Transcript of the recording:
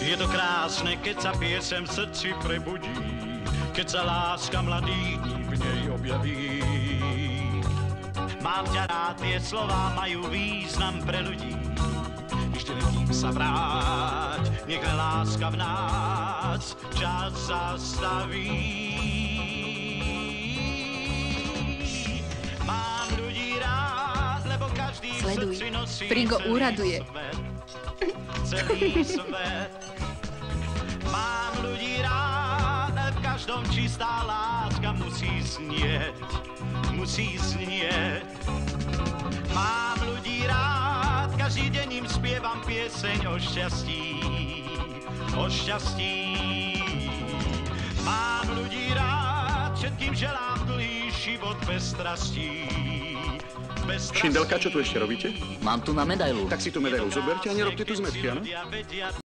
Je to krásne, keď sa piesem v srdci prebudí, keď sa láska mladých dní v nej objaví. Mám ťa rád, tie slová majú význam pre ľudí. Ešte letím sa vráť, nech len láska v nás čas zastaví. Mám ľudí rád, lebo každý v srdci nosí Frigo úraduje. Celý svet. Mám ľudí rád, v každom čistá láska musí znieť, musí znieť. Mám ľudí rád, každý deň im spievam pieseň o šťastí, o šťastí. Mám ľudí rád, všetkým želám dlhý život bez strastí. Šindelka, čo tu ešte robíte? Mám tu na medailu. Tak si tu medailu zoberte a nerobte tu zmetky, áno?